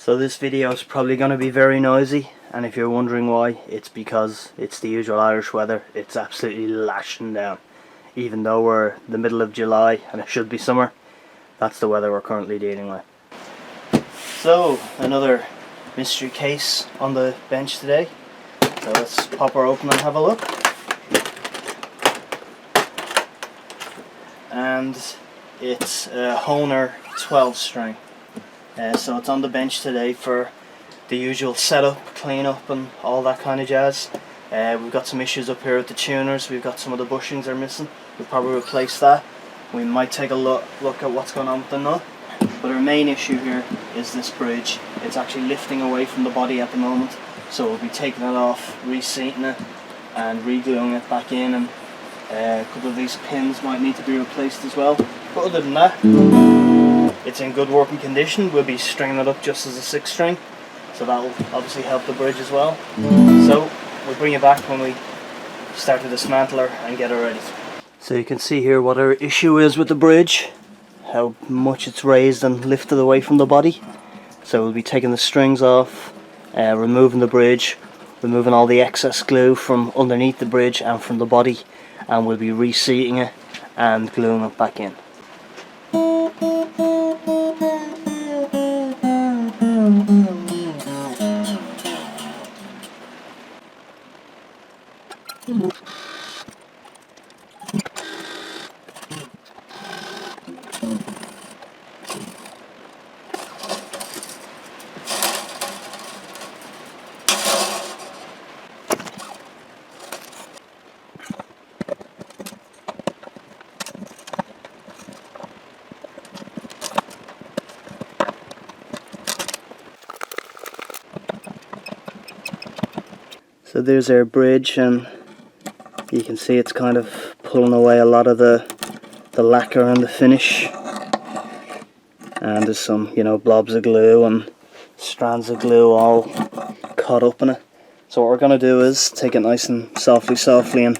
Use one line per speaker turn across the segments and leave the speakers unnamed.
So this video is probably going to be very noisy, and if you're wondering why, it's because it's the usual Irish weather. It's absolutely lashing down. Even though we're the middle of July and it should be summer, that's the weather we're currently dealing with. So another mystery case on the bench today. So let's pop her open and have a look. And it's a Hohner 12 string. So it's on the bench today for the usual setup, clean up and all that kind of jazz. We've got some issues up here with the tuners. We've got some of the bushings are missing. We'll probably replace that. We might take a look at what's going on with the nut. But our main issue here is this bridge. It's actually lifting away from the body at the moment. So we'll be taking it off, reseating it and re-gluing it back in, and a couple of these pins might need to be replaced as well. But other than that, it's in good working condition. We'll be stringing it up just as a 6 string, so that'll obviously help the bridge as well. So we'll bring it back when we start to dismantle her and get her ready. So you can see here what our issue is with the bridge, how much it's raised and lifted away from the body. So we'll be taking the strings off, removing the bridge, removing all the excess glue from underneath the bridge and from the body, and we'll be reseating it and gluing it back in. So there's our bridge, and you can see it's kind of pulling away a lot of the lacquer and the finish, and there's some, you know, blobs of glue and strands of glue all caught up in it. So what we're going to do is take it nice and softly and,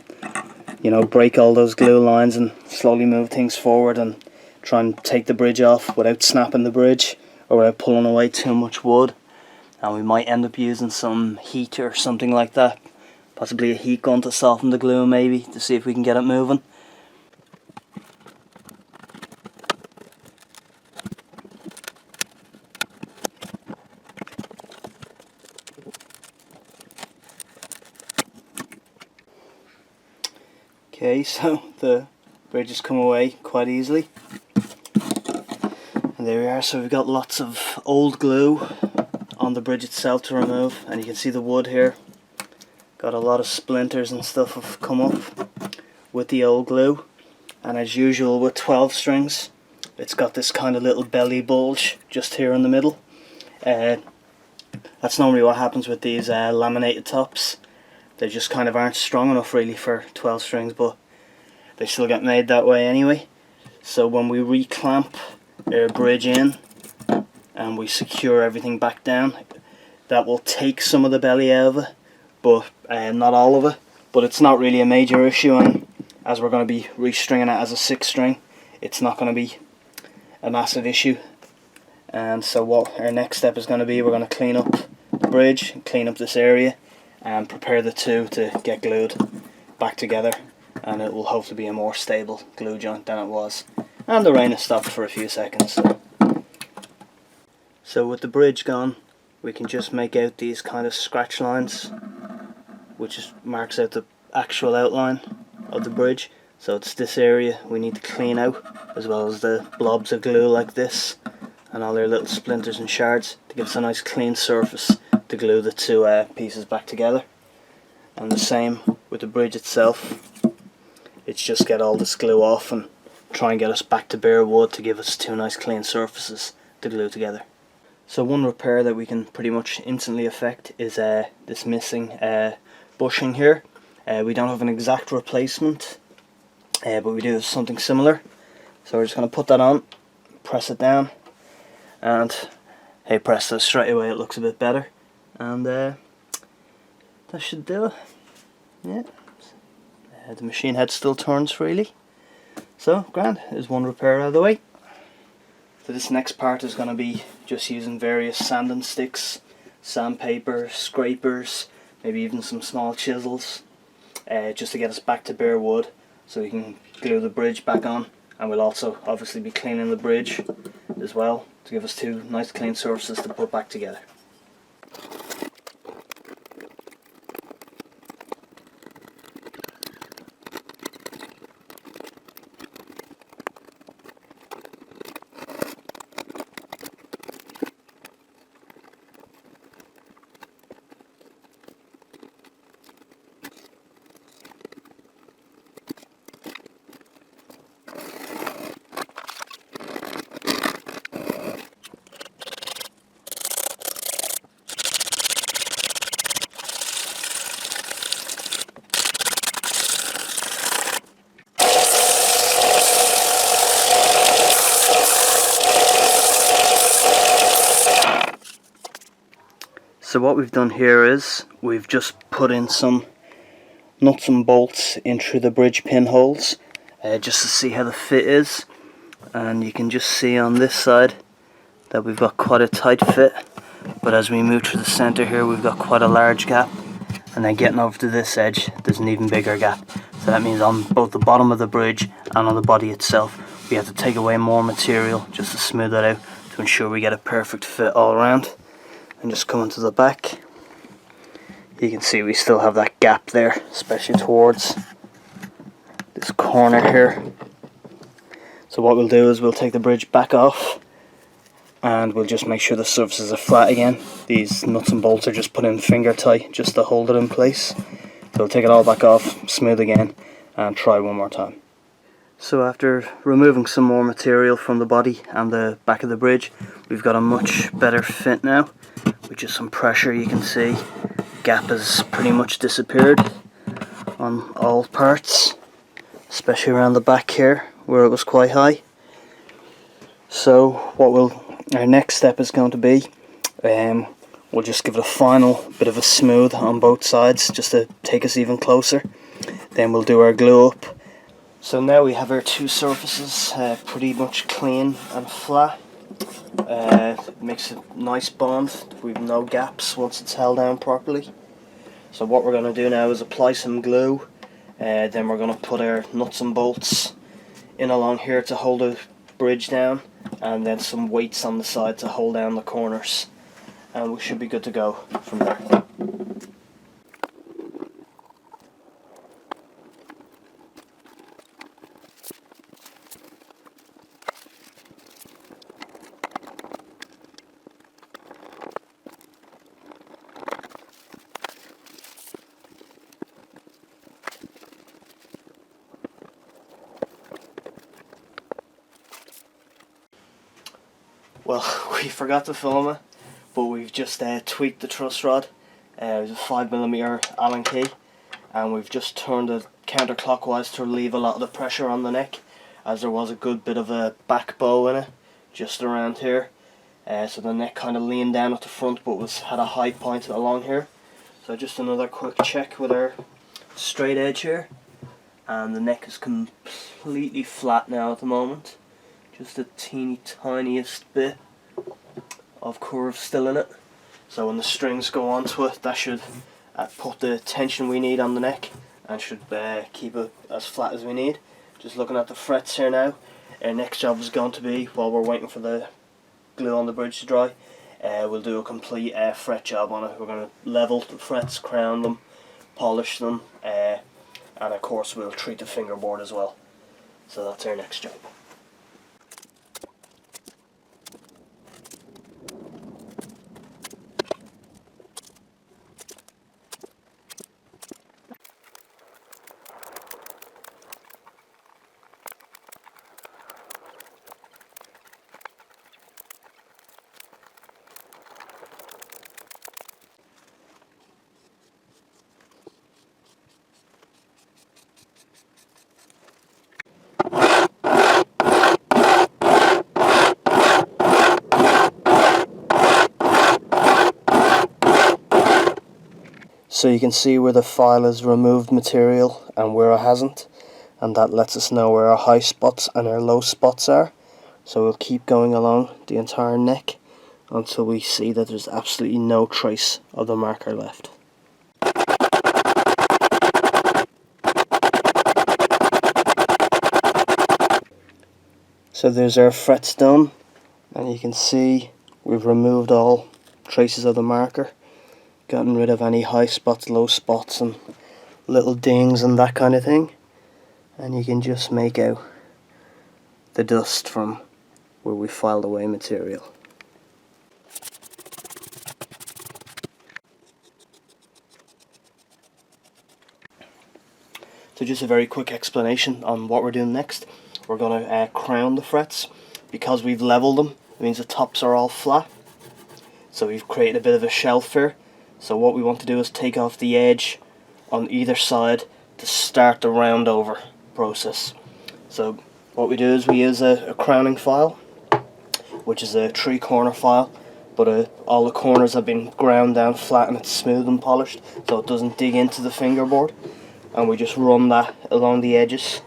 you know, break all those glue lines and slowly move things forward and try and take the bridge off without snapping the bridge or without pulling away too much wood. And we might end up using some heat or something like that, possibly a heat gun to soften the glue maybe, to see if we can get it moving. Okay, so the bridge has come away quite easily. And there we are, so we've got lots of old glue on the bridge itself to remove, and you can see the wood here. Got a lot of splinters and stuff have come up with the old glue, and as usual with 12 strings, it's got this kind of little belly bulge just here in the middle. That's normally what happens with these laminated tops. They just kind of aren't strong enough really for 12 strings, but they still get made that way anyway. So when we reclamp our bridge in and we secure everything back down, that will take some of the belly out of it, but not all of it. But it's not really a major issue, and as we're going to be restringing it as a 6 string, it's not going to be a massive issue. And so what our next step is going to be, we're going to clean up the bridge, clean up this area, and prepare the two to get glued back together, and it will hopefully be a more stable glue joint than it was. And the rain has stopped for a few seconds. So with the bridge gone, we can just make out these kind of scratch lines, which just marks out the actual outline of the bridge. So it's this area we need to clean out, as well as the blobs of glue like this, and all their little splinters and shards, to give us a nice clean surface to glue the two pieces back together. And the same with the bridge itself. It's just get all this glue off and try and get us back to bare wood to give us two nice clean surfaces to glue together. So one repair that we can pretty much instantly effect is this missing bushing here. We don't have an exact replacement, but we do have something similar. So we're just going to put that on, press it down, and hey presto, straight away it looks a bit better. And that should do it. Yeah. The machine head still turns freely. So grand, there's one repair out of the way. So this next part is going to be just using various sanding sticks, sandpaper, scrapers, maybe even some small chisels, just to get us back to bare wood so we can glue the bridge back on. And we'll also obviously be cleaning the bridge as well to give us two nice clean surfaces to put back together. So what we've done here is we've just put in some nuts and bolts in through the bridge pinholes just to see how the fit is, and you can just see on this side that we've got quite a tight fit, but as we move to the center here we've got quite a large gap, and then getting over to this edge there's an even bigger gap. So that means on both the bottom of the bridge and on the body itself we have to take away more material just to smooth that out to ensure we get a perfect fit all around. And just coming to the back, you can see we still have that gap there, especially towards this corner here. So what we'll do is we'll take the bridge back off and we'll just make sure the surfaces are flat again. These nuts and bolts are just put in finger tight just to hold it in place. So we'll take it all back off, smooth again, and try one more time. So after removing some more material from the body and the back of the bridge, we've got a much better fit now. With just some pressure, you can see the gap has pretty much disappeared on all parts, especially around the back here where it was quite high. So our next step is going to be, we'll just give it a final bit of a smooth on both sides just to take us even closer. Then we'll do our glue up. So now we have our two surfaces pretty much clean and flat. It makes a nice bond with no gaps once it's held down properly. So what we're going to do now is apply some glue, then we're going to put our nuts and bolts in along here to hold the bridge down, and then some weights on the side to hold down the corners, and we should be good to go from there. Well, we forgot to film it, but we've just tweaked the truss rod. It was a 5mm Allen key, and we've just turned it counterclockwise to relieve a lot of the pressure on the neck, as there was a good bit of a back bow in it, just around here. So the neck kind of leaned down at the front, but had a high point along here. So just another quick check with our straight edge here, and the neck is completely flat now at the moment. Just a teeny tiniest bit of curve still in it. So when the strings go onto it, that should put the tension we need on the neck and should keep it as flat as we need. Just looking at the frets here now, our next job is going to be, while we're waiting for the glue on the bridge to dry, we'll do a complete fret job on it. We're going to level the frets, crown them, polish them, and of course we'll treat the fingerboard as well. So that's our next job. So you can see where the file has removed material and where it hasn't, and that lets us know where our high spots and our low spots are. So we'll keep going along the entire neck until we see that there's absolutely no trace of the marker left. So there's our frets done, and you can see we've removed all traces of the marker, gotten rid of any high spots, low spots and little dings and that kind of thing, and you can just make out the dust from where we filed away material. So just a very quick explanation on what we're doing next. We're going to crown the frets. Because we've leveled them, it means the tops are all flat. So we've created a bit of a shelf here. So what we want to do is take off the edge on either side to start the round over process. So what we do is we use a crowning file, which is a 3-corner file, but all the corners have been ground down flat and it's smooth and polished, so it doesn't dig into the fingerboard. And we just run that along the edges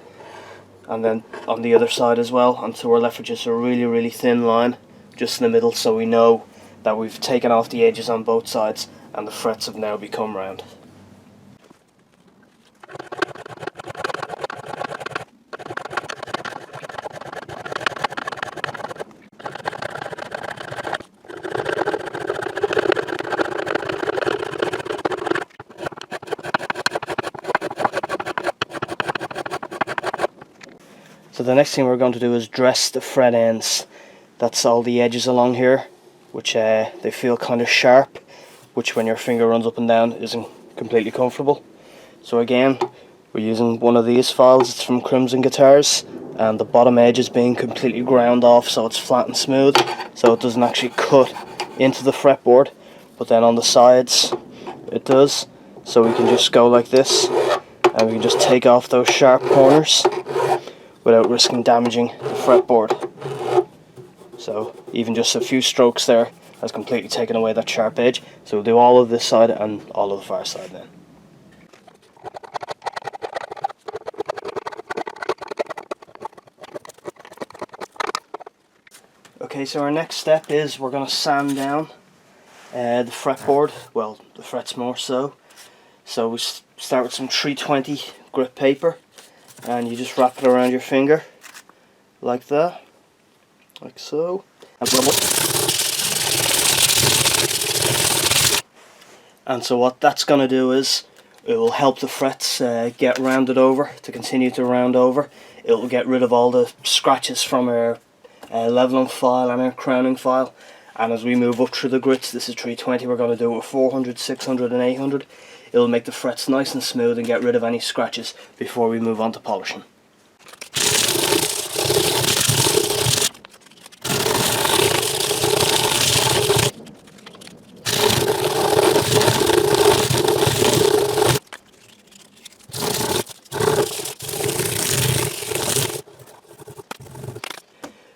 and then on the other side as well, until we're left with just a really thin line just in the middle, so we know that we've taken off the edges on both sides and the frets have now become round. So the next thing we're going to do is dress the fret ends. That's all the edges along here, which they feel kind of sharp, which when your finger runs up and down isn't completely comfortable. So again, we're using one of these files. It's from Crimson Guitars, and the bottom edge is being completely ground off so it's flat and smooth, so it doesn't actually cut into the fretboard, but then on the sides it does. So we can just go like this and we can just take off those sharp corners without risking damaging the fretboard. So even just a few strokes there has completely taken away that sharp edge. So we'll do all of this side and all of the far side then. Okay, so our next step is we're going to sand down the fretboard, well, the frets more so. So we start with some 320 grit paper, and you just wrap it around your finger like that, like so. And so what that's going to do is it will help the frets get rounded over, to continue to round over. It will get rid of all the scratches from our leveling file and our crowning file. And as we move up through the grits, this is 320, we're going to do it with 400, 600 and 800. It'll make the frets nice and smooth and get rid of any scratches before we move on to polishing.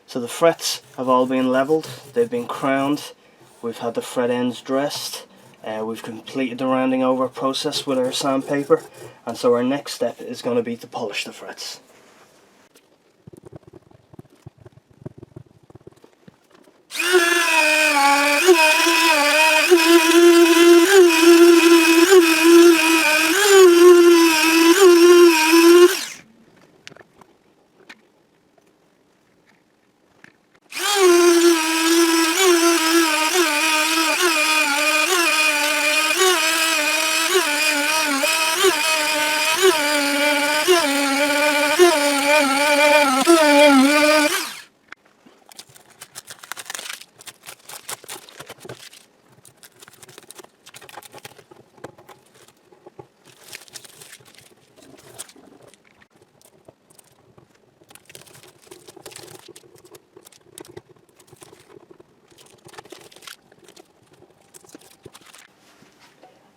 So the frets have all been levelled, they've been crowned, we've had the fret ends dressed, we've completed the rounding over process with our sandpaper, and so our next step is going to be to polish the frets.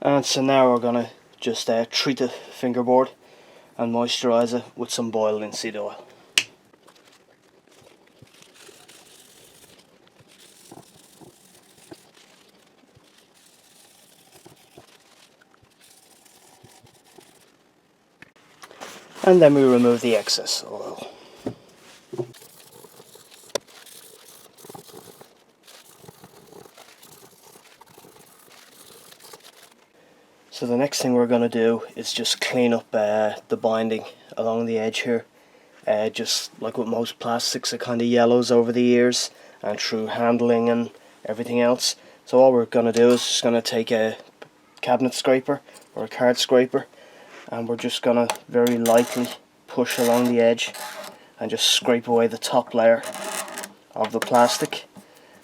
And so now we're going to just treat the fingerboard and moisturise it with some boiled linseed oil. And then we remove the excess oil. So the next thing we're going to do is just clean up the binding along the edge here. Just like with most plastics, it kind of yellows over the years and through handling and everything else. So all we're going to do is just going to take a cabinet scraper or a card scraper, and we're just going to very lightly push along the edge and just scrape away the top layer of the plastic,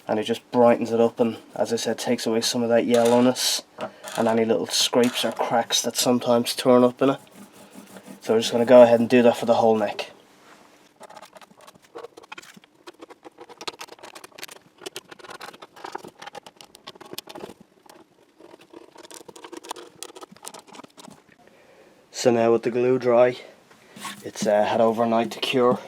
and it just brightens it up and, as I said, takes away some of that yellowness and any little scrapes or cracks that sometimes turn up in it. So we're just going to go ahead and do that for the whole neck. So now with the glue dry, it's had overnight to cure.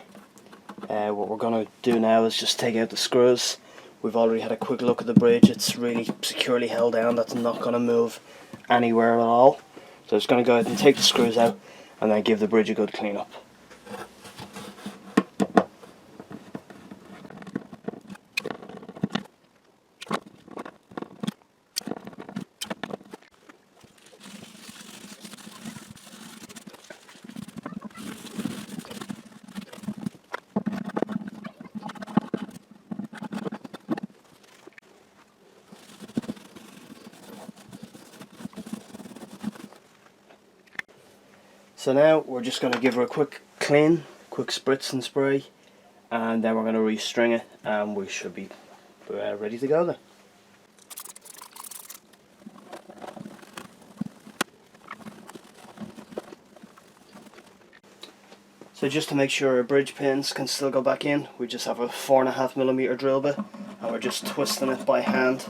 What we're going to do now is just take out the screws. We've already had a quick look at the bridge. It's really securely held down. That's not going to move anywhere at all. So I'm just going to go ahead and take the screws out and then give the bridge a good clean up. So now we're just going to give her a quick clean, quick spritz and spray, and then we're going to restring it, and we should be ready to go then. So just to make sure our bridge pins can still go back in, we just have a 4.5mm drill bit, and we're just twisting it by hand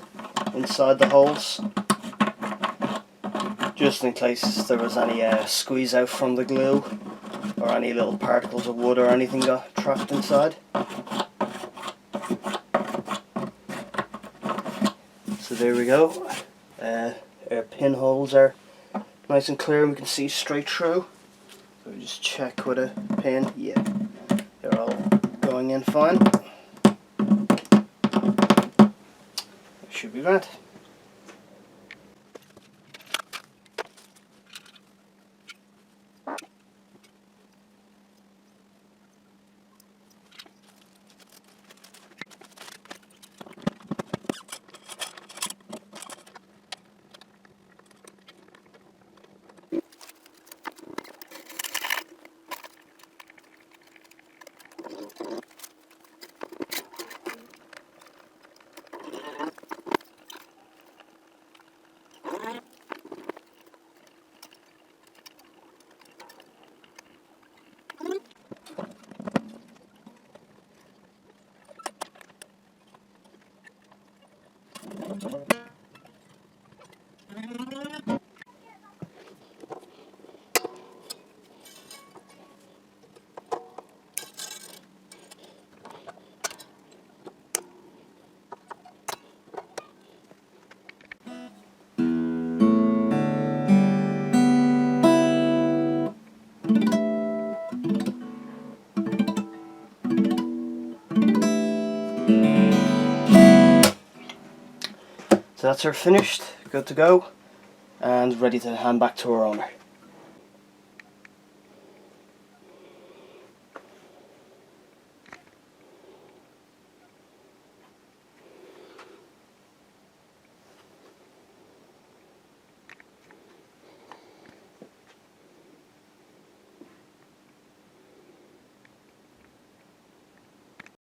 inside the holes, just in case there was any squeeze out from the glue or any little particles of wood or anything got trapped inside. So there we go. Our pinholes are nice and clear and we can see straight through. So we just check with a pin. Yeah, they're all going in fine. Should be right. So that's her finished, good to go, and ready to hand back to our owner.